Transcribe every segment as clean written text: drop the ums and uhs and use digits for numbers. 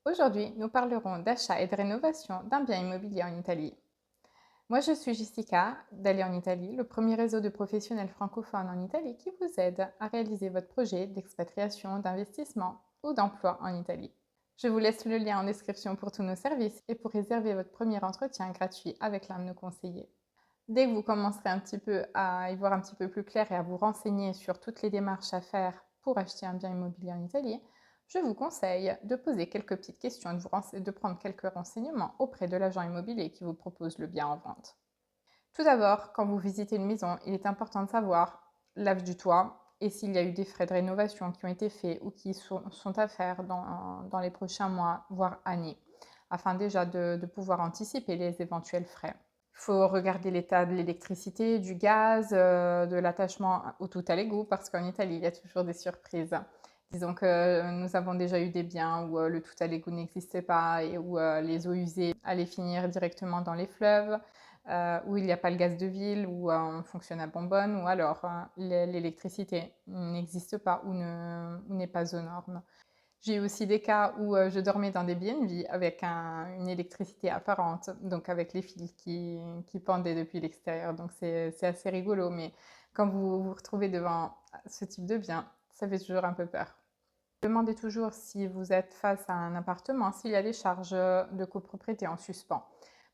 Aujourd'hui, nous parlerons d'achat et de rénovation d'un bien immobilier en Italie. Moi, je suis Jessica d'Aller en Italie, le premier réseau de professionnels francophones en Italie qui vous aide à réaliser votre projet d'expatriation, d'investissement ou d'emploi en Italie. Je vous laisse le lien en description pour tous nos services et pour réserver votre premier entretien gratuit avec l'un de nos conseillers. Dès que vous commencerez un petit peu à y voir un petit peu plus clair et à vous renseigner sur toutes les démarches à faire pour acheter un bien immobilier en Italie, je vous conseille de poser quelques petites questions et de prendre quelques renseignements auprès de l'agent immobilier qui vous propose le bien en vente. Tout d'abord, quand vous visitez une maison, il est important de savoir l'âge du toit et s'il y a eu des frais de rénovation qui ont été faits ou qui sont à faire dans les prochains mois, voire années, afin déjà de pouvoir anticiper les éventuels frais. Il faut regarder l'état de l'électricité, du gaz, de l'attachement au tout à l'égout, parce qu'en Italie, il y a toujours des surprises. Disons que nous avons déjà eu des biens où le tout à l'égout n'existait pas et où les eaux usées allaient finir directement dans les fleuves, où il n'y a pas le gaz de ville, où on fonctionne à bonbonne, ou alors l'électricité n'existe pas ou n'est pas aux normes. J'ai eu aussi des cas où je dormais dans des BNB avec une électricité apparente, donc avec les fils qui pendaient depuis l'extérieur. Donc c'est assez rigolo, mais quand vous vous retrouvez devant ce type de bien, ça fait toujours un peu peur. Demandez toujours si vous êtes face à un appartement, s'il y a des charges de copropriété en suspens.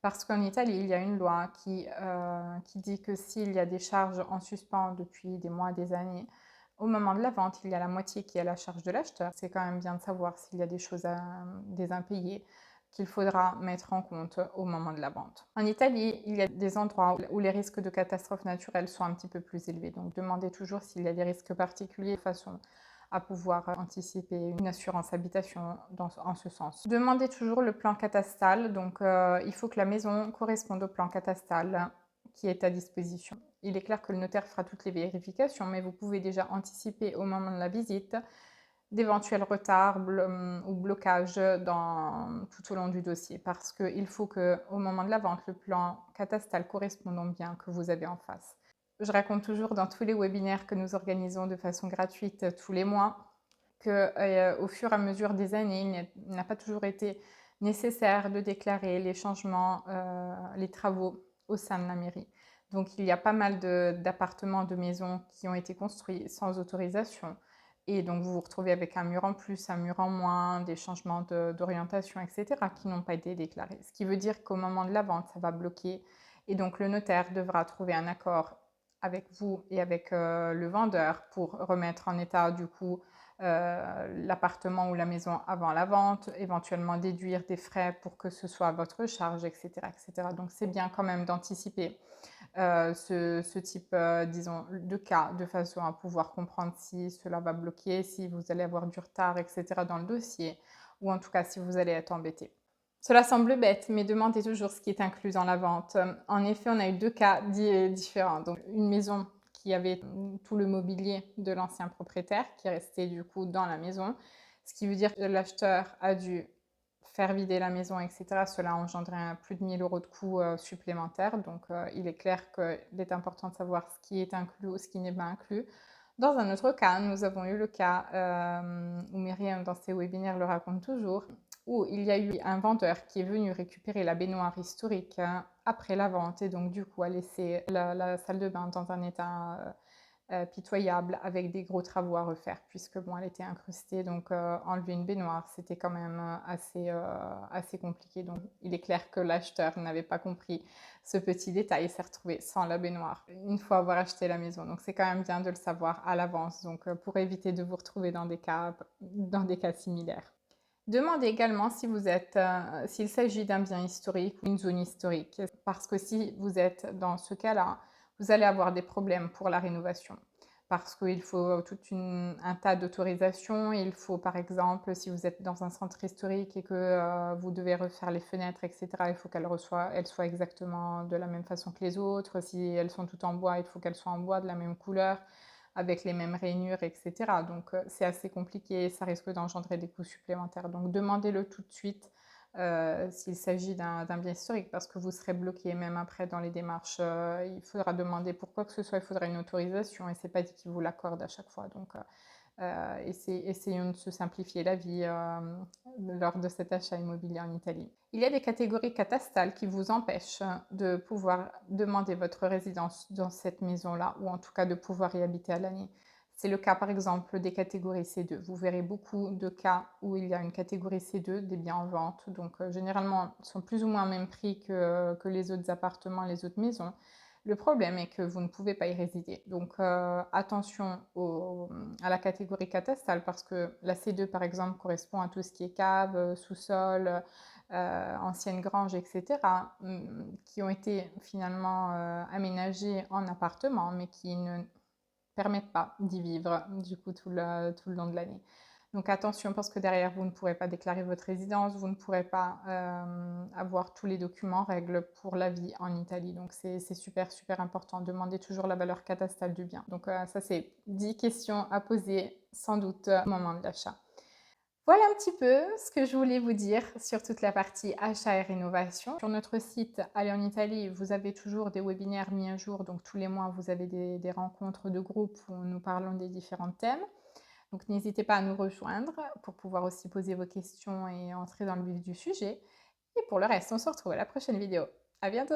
Parce qu'en Italie, il y a une loi qui dit que s'il y a des charges en suspens depuis des mois, des années, au moment de la vente, il y a la moitié qui est à la charge de l'acheteur. C'est quand même bien de savoir s'il y a des choses, des impayés qu'il faudra mettre en compte au moment de la vente. En Italie, il y a des endroits où les risques de catastrophes naturelles sont un petit peu plus élevés. Donc demandez toujours s'il y a des risques particuliers de façon à pouvoir anticiper une assurance habitation en ce sens. Demandez toujours le plan catastral, donc il faut que la maison corresponde au plan catastral qui est à disposition. Il est clair que le notaire fera toutes les vérifications, mais vous pouvez déjà anticiper au moment de la visite d'éventuels retards ou blocages tout au long du dossier, parce qu'il faut qu'au moment de la vente, le plan catastral corresponde au bien que vous avez en face. Je raconte toujours dans tous les webinaires que nous organisons de façon gratuite tous les mois qu'au fur et à mesure des années, il n'a pas toujours été nécessaire de déclarer les changements, les travaux au sein de la mairie. Donc il y a pas mal d'appartements, de maisons qui ont été construits sans autorisation. Et donc vous vous retrouvez avec un mur en plus, un mur en moins, des changements d'orientation, etc., qui n'ont pas été déclarés. Ce qui veut dire qu'au moment de la vente, ça va bloquer. Et donc le notaire devra trouver un accord avec vous et avec le vendeur pour remettre en état du coup l'appartement ou la maison avant la vente, éventuellement déduire des frais pour que ce soit à votre charge, etc. etc. Donc c'est bien quand même d'anticiper ce type, disons, de cas, de façon à pouvoir comprendre si cela va bloquer, si vous allez avoir du retard, etc. dans le dossier, ou en tout cas si vous allez être embêté. Cela semble bête, mais demandez toujours ce qui est inclus dans la vente. En effet, on a eu deux cas différents. Donc, une maison qui avait tout le mobilier de l'ancien propriétaire qui restait du coup dans la maison, ce qui veut dire que l'acheteur a dû faire vider la maison, etc. Cela engendrait plus de 1000 € de coûts supplémentaires. Donc, il est clair qu'il est important de savoir ce qui est inclus ou ce qui n'est pas inclus. Dans un autre cas, nous avons eu le cas où Myriam, dans ses webinaires, le raconte toujours, où il y a eu un vendeur qui est venu récupérer la baignoire historique après la vente et donc du coup a laissé la salle de bain dans un état pitoyable avec des gros travaux à refaire puisque bon, elle était incrustée, donc enlever une baignoire c'était quand même assez compliqué. Donc il est clair que l'acheteur n'avait pas compris ce petit détail et s'est retrouvé sans la baignoire une fois avoir acheté la maison. Donc c'est quand même bien de le savoir à l'avance, donc pour éviter de vous retrouver dans des cas similaires. Demandez également si s'il s'agit d'un bien historique ou une zone historique, parce que si vous êtes dans ce cas-là, vous allez avoir des problèmes pour la rénovation, parce qu'il faut un tas d'autorisations. Il faut, par exemple, si vous êtes dans un centre historique et que vous devez refaire les fenêtres, etc., il faut elles soient exactement de la même façon que les autres. Si elles sont toutes en bois, il faut qu'elles soient en bois de la même couleur, avec les mêmes rainures, etc. Donc c'est assez compliqué et ça risque d'engendrer des coûts supplémentaires. Donc demandez-le tout de suite s'il s'agit d'un bien historique, parce que vous serez bloqué même après dans les démarches. Il faudra demander pour quoi que ce soit, il faudra une autorisation et c'est pas dit qu'il vous l'accorde à chaque fois. Donc Essayons de se simplifier la vie lors de cet achat immobilier en Italie. Il y a des catégories catastales qui vous empêchent de pouvoir demander votre résidence dans cette maison-là, ou en tout cas de pouvoir y habiter à l'année. C'est le cas par exemple des catégories C2. Vous verrez beaucoup de cas où il y a une catégorie C2, des biens en vente. Donc généralement, ils sont plus ou moins au même prix que les autres appartements, les autres maisons. Le problème est que vous ne pouvez pas y résider. Donc attention à la catégorie catastale, parce que la C2 par exemple correspond à tout ce qui est cave, sous-sol, anciennes granges, etc., qui ont été finalement aménagées en appartements, mais qui ne permettent pas d'y vivre du coup tout le long de l'année. Donc attention, parce que derrière, vous ne pourrez pas déclarer votre résidence, vous ne pourrez pas avoir tous les documents en règle pour la vie en Italie. Donc c'est super, super important. Demandez toujours la valeur catastale du bien. Donc ça, c'est 10 questions à poser sans doute au moment de l'achat. Voilà un petit peu ce que je voulais vous dire sur toute la partie achat et rénovation. Sur notre site Aller en Italie, vous avez toujours des webinaires mis à jour. Donc tous les mois, vous avez des rencontres de groupe où nous parlons des différents thèmes. Donc n'hésitez pas à nous rejoindre pour pouvoir aussi poser vos questions et entrer dans le vif du sujet. Et pour le reste, on se retrouve à la prochaine vidéo. À bientôt!